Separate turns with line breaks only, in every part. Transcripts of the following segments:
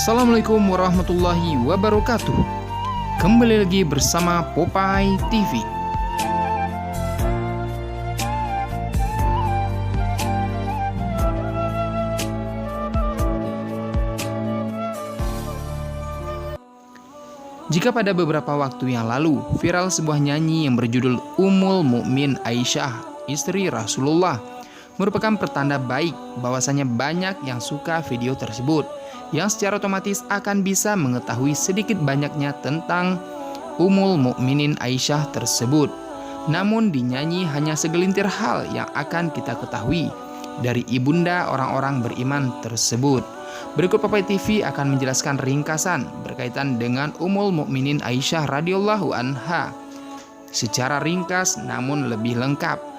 Assalamualaikum warahmatullahi wabarakatuh. Kembali lagi bersama Popeye TV. Jika pada beberapa waktu yang lalu viral sebuah nyanyi yang berjudul Ummul Mukmin Aisyah, istri Rasulullah, merupakan pertanda baik bahwasanya banyak yang suka video tersebut, yang secara otomatis akan bisa mengetahui sedikit banyaknya tentang Ummul Mukminin Aisyah tersebut. Namun dinyanyi hanya segelintir hal yang akan kita ketahui dari ibunda orang-orang beriman tersebut. Berikut Popeye TV akan menjelaskan ringkasan berkaitan dengan Ummul Mukminin Aisyah radhiyallahu anha secara ringkas namun lebih lengkap.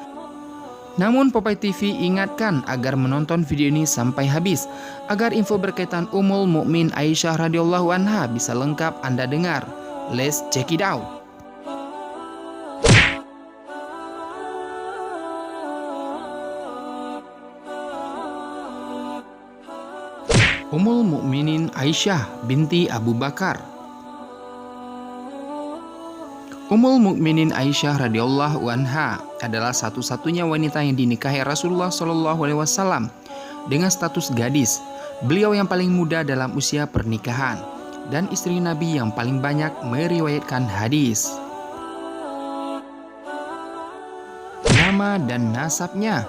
Namun Popeye TV ingatkan agar menonton video ini sampai habis agar info berkaitan Ummul Mukmin Aisyah radhiyallahu anha bisa lengkap Anda dengar. Let's check it out. Ummul Mukminin Aisyah binti Abu Bakar. Ummul Mukminin Aisyah radhiyallahu anha adalah satu-satunya wanita yang dinikahi Rasulullah Shallallahu alaihi wasallam dengan status gadis. Beliau yang paling muda dalam usia pernikahan dan istri Nabi yang paling banyak meriwayatkan hadis. Nama dan nasabnya.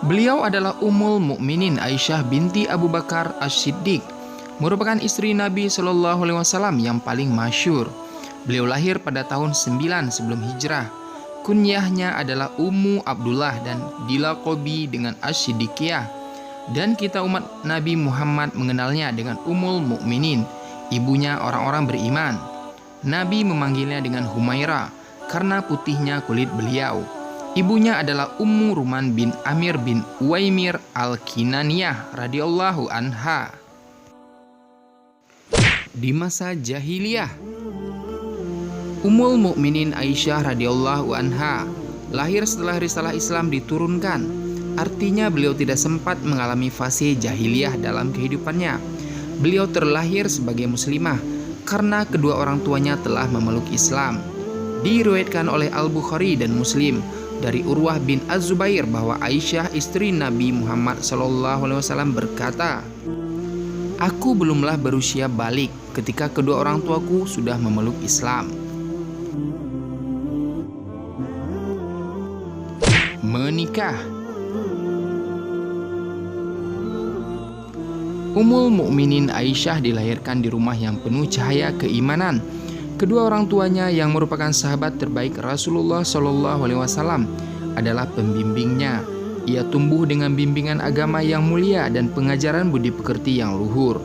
Beliau adalah Ummul Mukminin Aisyah binti Abu Bakar As-Siddiq, merupakan istri Nabi Shallallahu alaihi wasallam yang paling masyhur. Beliau lahir pada tahun 9 sebelum hijrah. Kunyahnya adalah Ummu Abdullah dan dilaqabi dengan Asy-Siddiqiyah. Dan kita umat Nabi Muhammad mengenalnya dengan Ummul Mukminin, ibunya orang-orang beriman. Nabi memanggilnya dengan Humaira karena putihnya kulit beliau. Ibunya adalah Ummu Ruman bin Amir bin Uwaimir Al-Kinaniyah radhiyallahu anha. Di masa jahiliyah, Ummul Mukminin Aisyah radhiyallahu anha lahir setelah risalah Islam diturunkan. Artinya beliau tidak sempat mengalami fase jahiliyah dalam kehidupannya. Beliau terlahir sebagai muslimah karena kedua orang tuanya telah memeluk Islam. Diriwayatkan oleh Al-Bukhari dan Muslim dari Urwah bin Az-Zubair bahwa Aisyah istri Nabi Muhammad SAW berkata, "Aku belumlah berusia balik ketika kedua orang tuaku sudah memeluk Islam." Menikah. Ummul Mukminin Aisyah dilahirkan di rumah yang penuh cahaya keimanan. Kedua orang tuanya yang merupakan sahabat terbaik Rasulullah Shallallahu alaihi wasallam adalah pembimbingnya. Ia tumbuh dengan bimbingan agama yang mulia dan pengajaran budi pekerti yang luhur.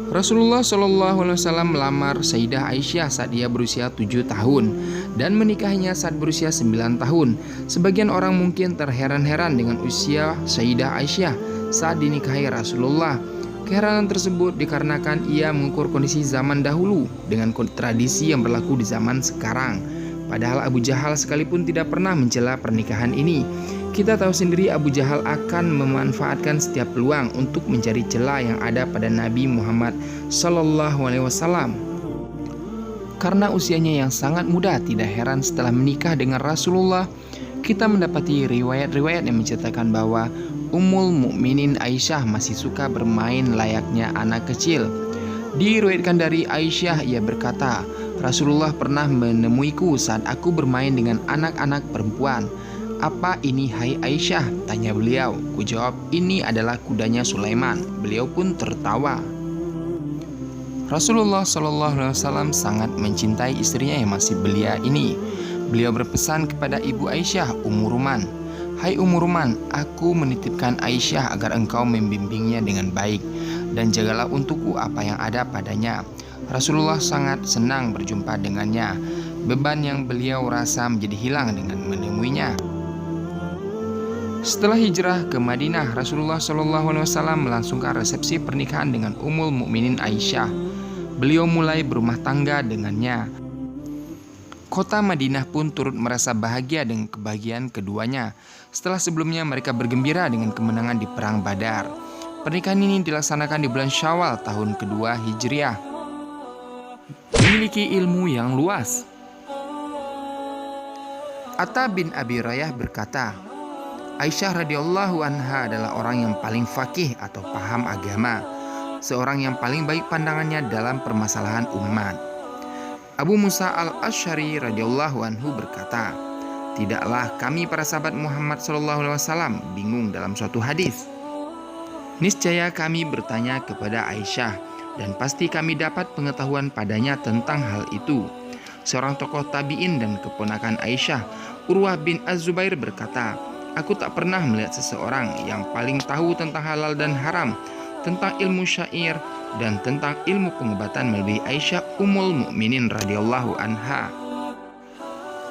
Rasulullah Shallallahu alaihi wasallam melamar Sayyidah Aisyah saat ia berusia 7 tahun dan menikahinya saat berusia 9 tahun. Sebagian orang mungkin terheran-heran dengan usia Sayyidah Aisyah saat dinikahi Rasulullah. Keheranan tersebut dikarenakan ia mengukur kondisi zaman dahulu dengan tradisi yang berlaku di zaman sekarang. Padahal Abu Jahal sekalipun tidak pernah mencela pernikahan ini. Kita tahu sendiri Abu Jahal akan memanfaatkan setiap peluang untuk mencari celah yang ada pada Nabi Muhammad Sallallahu Alaihi Wasallam. Karena usianya yang sangat muda, tidak heran setelah menikah dengan Rasulullah, kita mendapati riwayat-riwayat yang menceritakan bahwa Ummul Mukminin Aisyah masih suka bermain layaknya anak kecil. Diriwayatkan dari Aisyah, ia berkata, "Rasulullah pernah menemuiku saat aku bermain dengan anak-anak perempuan. 'Apa ini hai Aisyah?' tanya beliau. Kujawab, 'Ini adalah kudanya Sulaiman.' Beliau pun tertawa." Rasulullah SAW sangat mencintai istrinya yang masih belia ini. Beliau berpesan kepada ibu Aisyah, Ummu Ruman, "Hai Ummu Ruman, aku menitipkan Aisyah agar engkau membimbingnya dengan baik dan jagalah untukku apa yang ada padanya." Rasulullah sangat senang berjumpa dengannya. Beban yang beliau rasa menjadi hilang dengan menemuinya. Setelah hijrah ke Madinah, Rasulullah SAW melangsungkan resepsi pernikahan dengan Ummul Mukminin Aisyah. Beliau mulai berumah tangga dengannya. Kota Madinah pun turut merasa bahagia dengan kebahagiaan keduanya setelah sebelumnya mereka bergembira dengan kemenangan di Perang Badar. Pernikahan ini dilaksanakan di bulan Syawal tahun kedua Hijriah. Memiliki ilmu yang luas. Atta bin Abi Rayah berkata, Aisyah radhiyallahu anha adalah orang yang paling faqih atau paham agama, seorang yang paling baik pandangannya dalam permasalahan umat. Abu Musa al-Asy'ari radhiyallahu anhu berkata, tidaklah kami para sahabat Muhammad SAW bingung dalam suatu hadis. Niscaya kami bertanya kepada Aisyah dan pasti kami dapat pengetahuan padanya tentang hal itu. Seorang tokoh tabi'in dan keponakan Aisyah, Urwah bin Az-Zubair berkata, aku tak pernah melihat seseorang yang paling tahu tentang halal dan haram, tentang ilmu syair, dan tentang ilmu pengobatan melebihi Aisyah Ummul Mukminin radhiyallahu anha.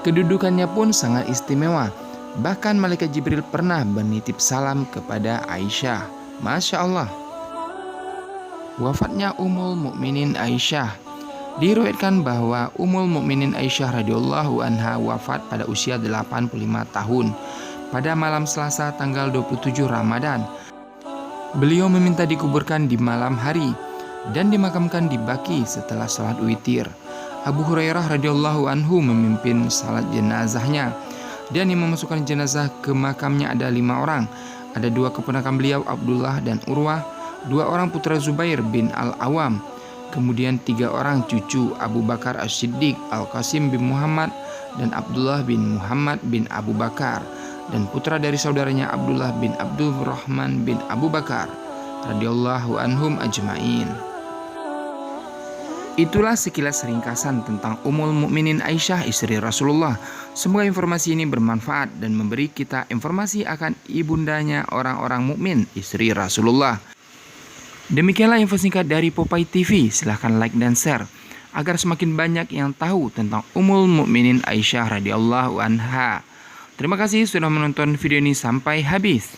Kedudukannya pun sangat istimewa. Bahkan malaikat Jibril pernah menitip salam kepada Aisyah. Masya Allah. Wafatnya Ummul Mukminin Aisyah. Diriwayatkan bahwa Ummul Mukminin Aisyah radhiyallahu anha wafat pada usia 85 tahun pada malam Selasa tanggal 27 Ramadan. Beliau meminta dikuburkan di malam hari dan dimakamkan di Baqi setelah salat witir. Abu Hurairah radhiyallahu anhu memimpin salat jenazahnya, dan yang memasukkan jenazah ke makamnya ada 5 orang. Ada 2 keponakan beliau, Abdullah dan Urwah, 2 orang putra Zubair bin Al-Awam, kemudian 3 orang cucu Abu Bakar As-Siddiq, Al-Qasim bin Muhammad, dan Abdullah bin Muhammad bin Abu Bakar, dan putra dari saudaranya Abdullah bin Abdul Rahman bin Abu Bakar radhiyallahu anhum ajmain. Itulah sekilas ringkasan tentang Ummul Mukminin Aisyah, istri Rasulullah. Semoga informasi ini bermanfaat dan memberi kita informasi akan ibundanya orang-orang mukmin, istri Rasulullah. Demikianlah info singkat dari Popeye TV. Silahkan like dan share agar semakin banyak yang tahu tentang Ummul Mukminin Aisyah radhiyallahu anha. Terima kasih sudah menonton video ini sampai habis.